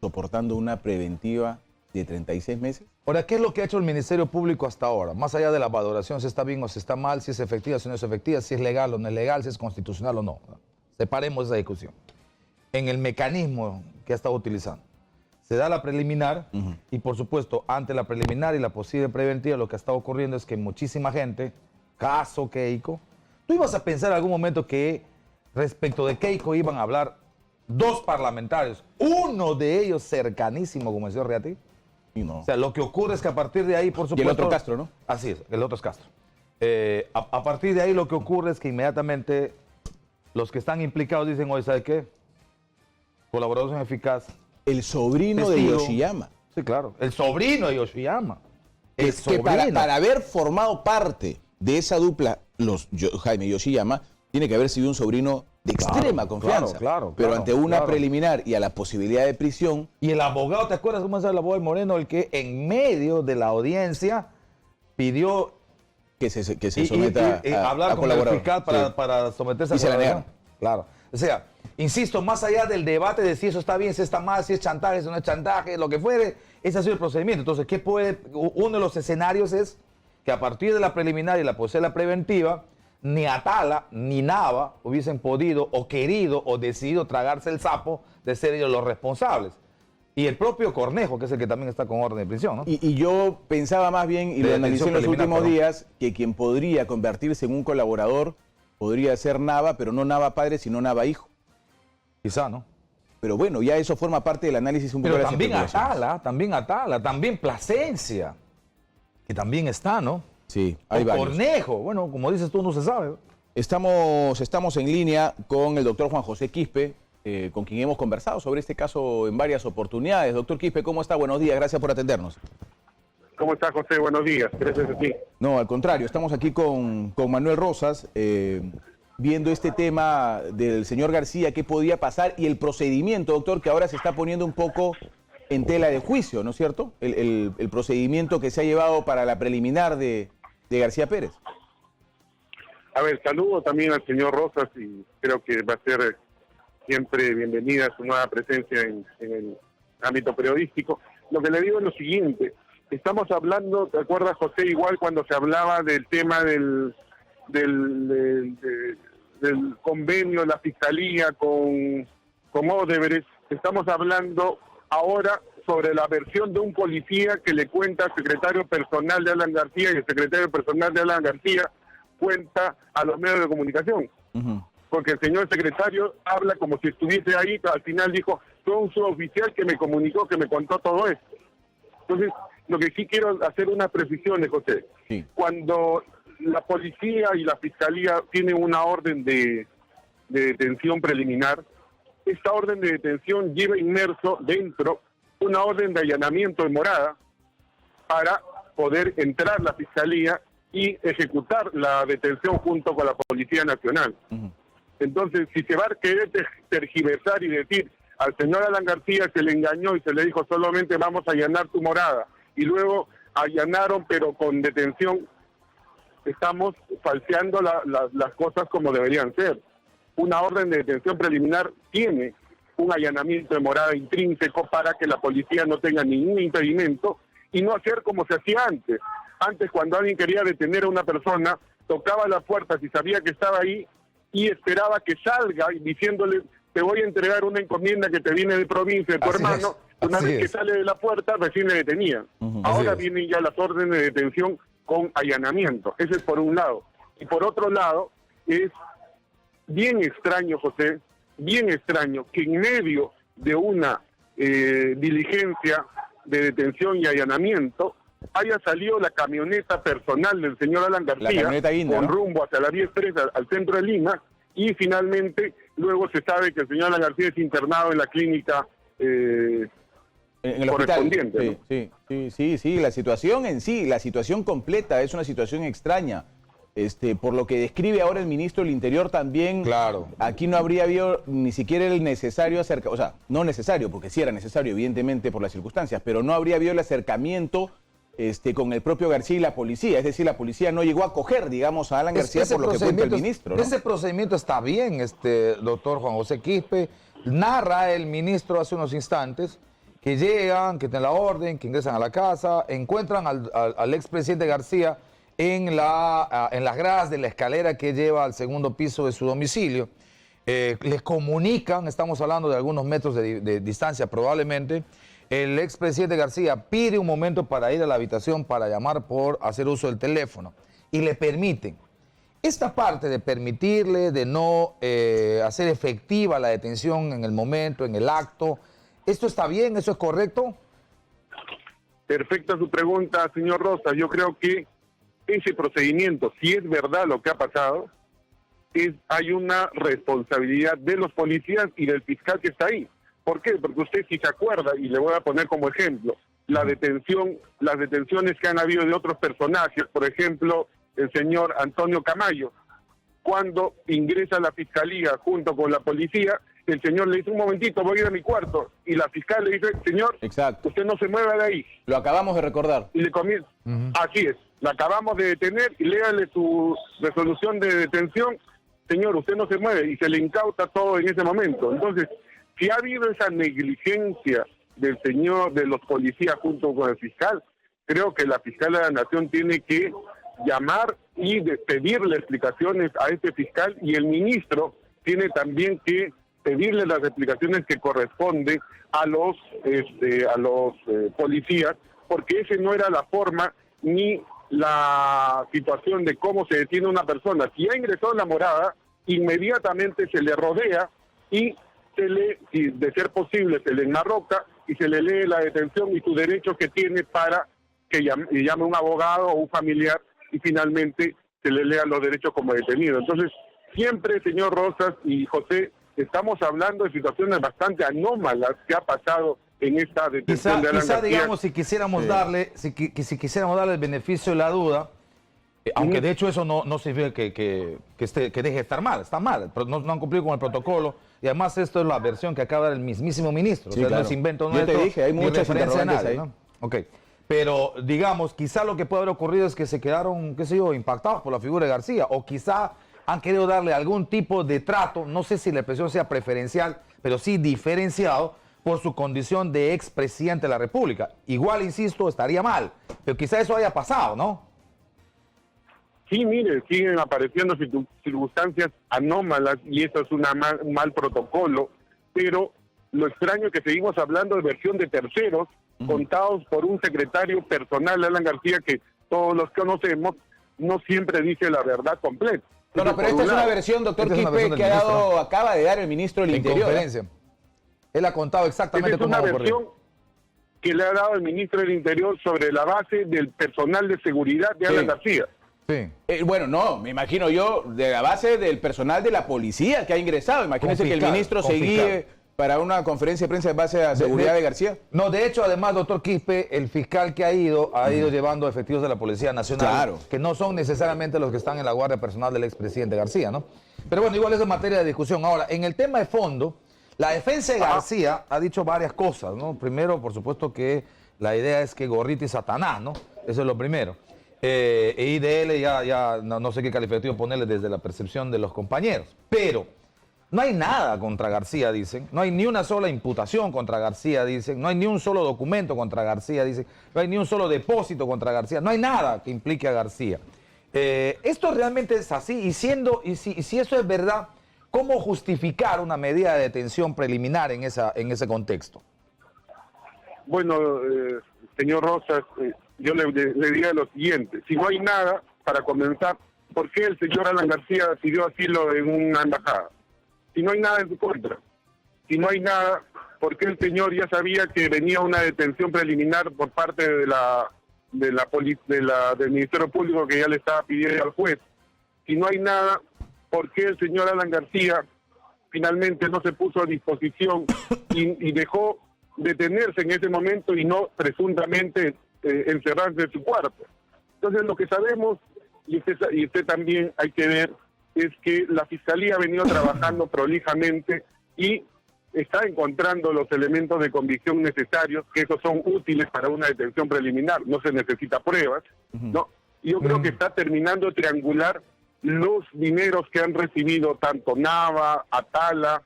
soportando una preventiva de 36 meses. Ahora, ¿qué es lo que ha hecho el Ministerio Público hasta ahora? Más allá de la valoración, si está bien o si está mal, si es efectiva, si no es efectiva, si es legal o no es legal, si es constitucional o no. Separemos esa discusión. En el mecanismo que ha estado utilizando, se da la preliminar y, por supuesto, ante la preliminar y la posible preventiva, lo que ha estado ocurriendo es que muchísima gente, caso Keiko, ¿tú ibas a pensar en algún momento que respecto de Keiko iban a hablar dos parlamentarios, uno de ellos cercanísimo como el señor Reati? No. O sea, lo que ocurre es que a partir de ahí, por supuesto... Y el otro Castro, ¿no? Así es, el otro es Castro. A partir de ahí lo que ocurre es que inmediatamente los que están implicados dicen: oye, ¿sabe qué? Colaboración eficaz. El sobrino de Yoshiyama. Sí, claro. El sobrino de Yoshiyama. Que para haber formado parte de esa dupla, Jaime Yoshiyama, tiene que haber sido un sobrino de extrema confianza. Pero ante una preliminar y a la posibilidad de prisión... Y el abogado, ¿te acuerdas cómo es el abogado Moreno? El que en medio de la audiencia pidió... Que se someta a hablar con el fiscal para someterse a se la negaron. Claro. O sea, insisto, más allá del debate de si eso está bien, si está mal, si es chantaje, si no es chantaje, lo que fuere, ese ha sido el procedimiento. Entonces, uno de los escenarios es que a partir de la preliminar y la posee preventiva, ni Atala ni Nava hubiesen podido o querido o decidido tragarse el sapo de ser ellos los responsables. Y el propio Cornejo, que es el que también está con orden de prisión, ¿no? Y yo pensaba más bien, y lo analicé en los últimos días, que quien podría convertirse en un colaborador podría ser Nava, pero no Nava padre, sino Nava hijo. Quizá, ¿no? Pero bueno, ya eso forma parte del análisis un poco de las especulaciones. También Atala, también Plasencia, que también está, ¿no? Sí, hay varios. Cornejo, bueno, como dices tú, no se sabe. Estamos en línea con el doctor Juan José Quispe, con quien hemos conversado sobre este caso en varias oportunidades. Doctor Quispe, ¿cómo está? Buenos días, gracias por atendernos. ¿Cómo está, José? Buenos días, gracias a ti. No, al contrario, estamos aquí con Manuel Rosas, viendo este tema del señor García, qué podía pasar y el procedimiento, doctor, que ahora se está poniendo un poco en tela de juicio, ¿no es cierto? El procedimiento que se ha llevado para la preliminar de García Pérez. A ver, saludo también al señor Rosas y creo que va a ser siempre bienvenida su nueva presencia en el ámbito periodístico. Lo que le digo es lo siguiente, estamos hablando, ¿te acuerdas, José, igual cuando se hablaba del tema del convenio de la Fiscalía con Odebrecht? Estamos hablando ahora sobre la versión de un policía que le cuenta al secretario personal de Alan García y el secretario personal de Alan García cuenta a los medios de comunicación. Porque el señor secretario habla como si estuviese ahí, al final dijo, fue un suboficial que me comunicó, que me contó todo esto. Entonces, lo que sí quiero hacer unas precisiones, José. Sí. Cuando la policía y la fiscalía tienen una orden de detención preliminar, esta orden de detención lleva inmerso dentro una orden de allanamiento de morada para poder entrar la fiscalía y ejecutar la detención junto con la Policía Nacional. Entonces, si se va a querer tergiversar y decir al señor Alan García se le engañó y se le dijo solamente vamos a allanar tu morada, y luego allanaron pero con detención, estamos falseando las cosas como deberían ser. Una orden de detención preliminar tiene un allanamiento de morada intrínseco para que la policía no tenga ningún impedimento y no hacer como se hacía antes. Antes, cuando alguien quería detener a una persona, tocaba la puerta si sabía que estaba ahí y esperaba que salga y diciéndole te voy a entregar una encomienda que te viene de provincia de tu hermano. Una vez que sale de la puerta, recién le detenían. Ahora vienen ya las órdenes de detención con allanamiento. Ese es por un lado. Y por otro lado, es bien extraño, José, bien extraño que en medio de una diligencia de detención y allanamiento haya salido la camioneta personal del señor Alan García con rumbo hacia la vía expresa al centro de Lima, y finalmente luego se sabe que el señor Alan García es internado en la clínica en el correspondiente. Sí, la situación en sí, la situación completa es una situación extraña. Por lo que describe ahora el ministro del Interior también, claro, aquí no habría habido ni siquiera el necesario acercamiento, o sea, no necesario, porque sí era necesario, evidentemente, por las circunstancias, pero no habría habido el acercamiento con el propio García y la policía. Es decir, la policía no llegó a coger, digamos, a Alan García por lo que cuenta el ministro, ¿no? Ese procedimiento está bien, doctor Juan José Quispe. Narra el ministro hace unos instantes que llegan, que tienen la orden, que ingresan a la casa, encuentran al expresidente García en las gradas de la escalera que lleva al segundo piso de su domicilio. Les comunican, estamos hablando de algunos metros de distancia probablemente. El expresidente García pide un momento para ir a la habitación para llamar por hacer uso del teléfono y le permiten. Esta parte de permitirle, de no hacer efectiva la detención en el momento, en el acto, ¿esto está bien? ¿Eso es correcto? Perfecta su pregunta, señor Rosa. Yo creo que ese procedimiento, si es verdad lo que ha pasado, hay una responsabilidad de los policías y del fiscal que está ahí. ¿Por qué? Porque usted, si se acuerda, y le voy a poner como ejemplo, las detenciones que han habido de otros personajes, por ejemplo, el señor Antonio Camayo, cuando ingresa a la fiscalía junto con la policía, el señor le dice, un momentito, voy a ir a mi cuarto, y la fiscal le dice, señor, Exacto. usted no se mueva de ahí. Lo acabamos de recordar. Y le comienza, así es, la acabamos de detener y léale su resolución de detención, señor, usted no se mueve, y se le incauta todo en ese momento. Entonces, si ha habido esa negligencia del señor, de los policías junto con el fiscal, creo que la fiscal de la Nación tiene que llamar y pedirle explicaciones a este fiscal, y el ministro tiene también que pedirle las explicaciones que corresponden a los policías, porque ese no era la forma ni la situación de cómo se detiene una persona. Si ha ingresado en la morada, inmediatamente se le rodea y se le, si de ser posible, se le enmarroca y se le lee la detención y sus derechos que tiene para que llame un abogado o un familiar, y finalmente se le lean los derechos como detenido. Entonces, siempre, señor Rosas y José, estamos hablando de situaciones bastante anómalas que ha pasado en esta detención de Alan Quizá García. digamos, si quisiéramos darle el beneficio de la duda, aunque de hecho eso no significa que deje de estar mal, está mal, pero no han cumplido con el protocolo, y además esto es la versión que acaba de dar el mismísimo ministro, Sí, o sea, claro. no es invento Yo nuestro, te dije, hay ni muchas referencia a interrogantes nadie, ahí. ¿no? Ok. Pero, digamos, quizá lo que puede haber ocurrido es que se quedaron, qué sé yo, impactados por la figura de García, o quizá han querido darle algún tipo de trato, no sé si la expresión sea preferencial, pero sí diferenciado por su condición de expresidente de la República. Igual, insisto, estaría mal, pero quizá eso haya pasado, ¿no? Sí, mire, siguen apareciendo circunstancias anómalas y eso es un mal protocolo, pero lo extraño es que seguimos hablando de versión de terceros, contados por un secretario personal de Alan García, que todos los conocemos, no siempre dice la verdad completa. No, pero esta es una versión, doctor Esta es una Quispe, versión que del ministro. acaba de dar el ministro del En Interior. conferencia. Él ha contado Esa exactamente es cómo una ha ocurrido. versión que le ha dado el ministro del Interior sobre la base del personal de seguridad de Sí. Alan García. Sí. Bueno, no, me imagino yo, de la base del personal de la policía que ha ingresado. Imagínese que el Fiscal, ministro con se fiscal. guíe para una conferencia de prensa en base a seguridad de García. No, de hecho, además, doctor Quispe, el fiscal que ha ido llevando efectivos de la Policía Nacional, Claro. que no son necesariamente los que están en la guardia personal del expresidente García, ¿no? Pero bueno, igual eso es materia de discusión. Ahora, en el tema de fondo, la defensa de García ha dicho varias cosas, ¿no? Primero, por supuesto que la idea es que Gorriti es Satanás, ¿no? Eso es lo primero. Y de él ya no sé qué calificativo ponerle desde la percepción de los compañeros. Pero no hay nada contra García, dicen. No hay ni una sola imputación contra García, dicen. No hay ni un solo documento contra García, dicen. No hay ni un solo depósito contra García. No hay nada que implique a García. ¿Esto realmente es así? Y si eso es verdad, ¿cómo justificar una medida de detención preliminar en ese contexto? Bueno, señor Rosas, yo le diría lo siguiente. Si no hay nada, para comenzar, ¿por qué el señor Alan García pidió asilo en una embajada? Si no hay nada en su contra. Si no hay nada, ¿por qué el señor ya sabía que venía una detención preliminar por parte del Ministerio Público que ya le estaba pidiendo al juez? Si no hay nada, ¿por qué el señor Alan García finalmente no se puso a disposición y dejó detenerse en ese momento y no presuntamente encerrarse en su cuarto? Entonces lo que sabemos, y usted también hay que ver, es que la Fiscalía ha venido trabajando prolijamente y está encontrando los elementos de convicción necesarios, que esos son útiles para una detención preliminar, no se necesita pruebas, ¿no? Y yo creo que está terminando de triangular los dineros que han recibido tanto Nava, Atala,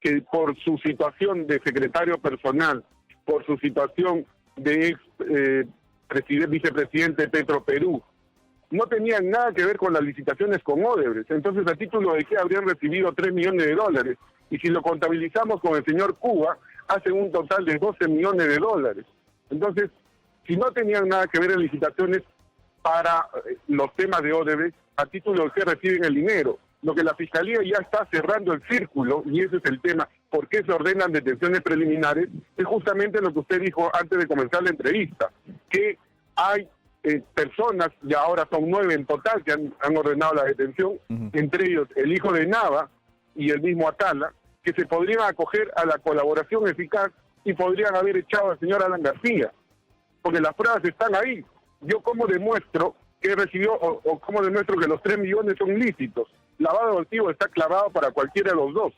que por su situación de secretario personal, por su situación de vicepresidente de Petroperú, no tenían nada que ver con las licitaciones con Odebrecht. Entonces, ¿a título de qué habrían recibido $3 millones? Y si lo contabilizamos con el señor Cuba, hacen un total de $12 millones. Entonces, si no tenían nada que ver en licitaciones para los temas de Odebrecht, ¿a título de qué reciben el dinero? Lo que la Fiscalía ya está cerrando el círculo, y ese es el tema, ¿por qué se ordenan detenciones preliminares? Es justamente lo que usted dijo antes de comenzar la entrevista, que hay personas, y ahora son 9 en total, que han ordenado la detención, entre ellos el hijo de Nava y el mismo Atala, que se podrían acoger a la colaboración eficaz y podrían haber echado al señor Alan García, porque las pruebas están ahí. Yo cómo demuestro que recibió o cómo demuestro que los 3 millones son lícitos. lavado de activos está clavado para cualquiera de los dos.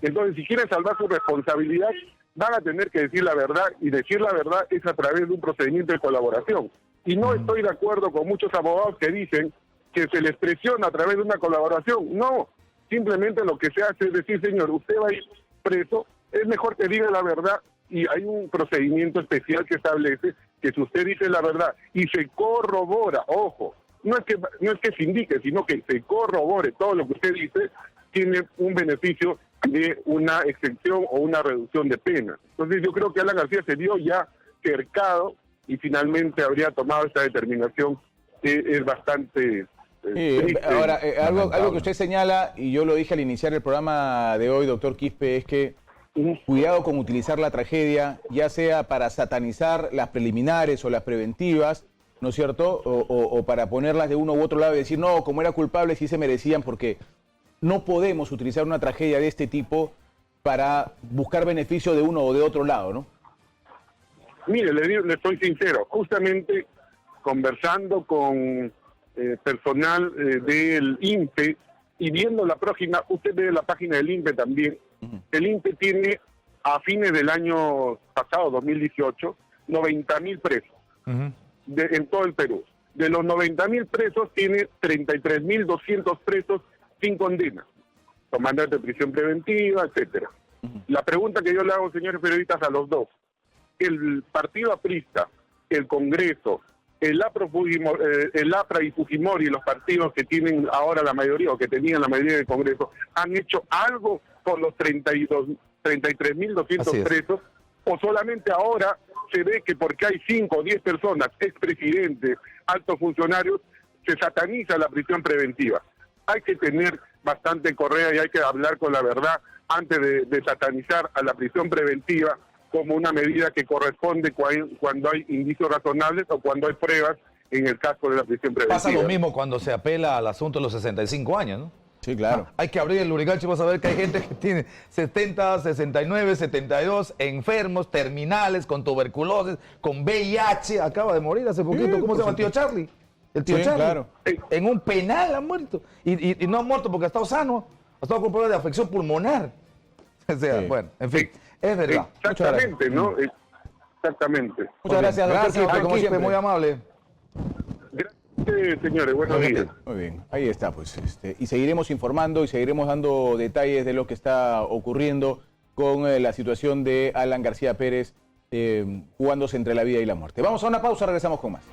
Entonces, si quieren salvar su responsabilidad, van a tener que decir la verdad, y decir la verdad es a través de un procedimiento de colaboración. Y no estoy de acuerdo con muchos abogados que dicen que se les presiona a través de una colaboración. No, simplemente lo que se hace es decir, señor, usted va a ir preso, es mejor que diga la verdad, y hay un procedimiento especial que establece que si usted dice la verdad y se corrobora, ojo, no es que se indique, sino que se corrobore todo lo que usted dice, tiene un beneficio de una exención o una reducción de pena. Entonces yo creo que Alan García se dio ya cercado y finalmente habría tomado esta determinación, que es bastante... Ahora, algo que usted señala, y yo lo dije al iniciar el programa de hoy, doctor Quispe, es que cuidado con utilizar la tragedia, ya sea para satanizar las preliminares o las preventivas, ¿no es cierto? O para ponerlas de uno u otro lado y decir, no, como era culpable, sí se merecían, porque no podemos utilizar una tragedia de este tipo para buscar beneficio de uno o de otro lado, ¿no? Mire, le estoy sincero, justamente conversando con personal del INPE y viendo la página, usted ve la página del INPE también, el INPE tiene a fines del año pasado, 2018, 90.000 presos en todo el Perú. De los 90.000 presos, tiene 33.200 presos sin condena, con mandato de prisión preventiva, etcétera. La pregunta que yo le hago, señores periodistas, a los dos: el partido aprista, el Congreso, el APRA y Fujimori, los partidos que tienen ahora la mayoría o que tenían la mayoría del Congreso, ¿han hecho algo por los 33.200 presos? ¿O solamente ahora se ve que porque hay 5 o 10 personas, expresidentes, altos funcionarios, se sataniza la prisión preventiva? Hay que tener bastante correa y hay que hablar con la verdad antes de satanizar a la prisión preventiva como una medida que corresponde cuando hay indicios razonables o cuando hay pruebas en el caso de la prisión preventiva. Pasa lo mismo cuando se apela al asunto de los 65 años, ¿no? Sí, claro. Hay que abrir el Lurigancho y vas a ver que hay gente que tiene 70, 69, 72, enfermos, terminales, con tuberculosis, con VIH. Acaba de morir hace poquito. ¿Cómo se llama? El tío Charlie. El tío Charlie. Claro. En un penal ha muerto. Y no ha muerto porque ha estado sano. Ha estado con problemas de afección pulmonar. O sea, bueno, en fin. Es verdad. Exactamente, ¿no? Exactamente. Muchas gracias, doctor. Gracias, como siempre, muy amable. Gracias, señores. Buenos días. Muy bien, ahí está, pues. Y seguiremos informando y seguiremos dando detalles de lo que está ocurriendo con la situación de Alan García Pérez jugándose entre la vida y la muerte. Vamos a una pausa, regresamos con más.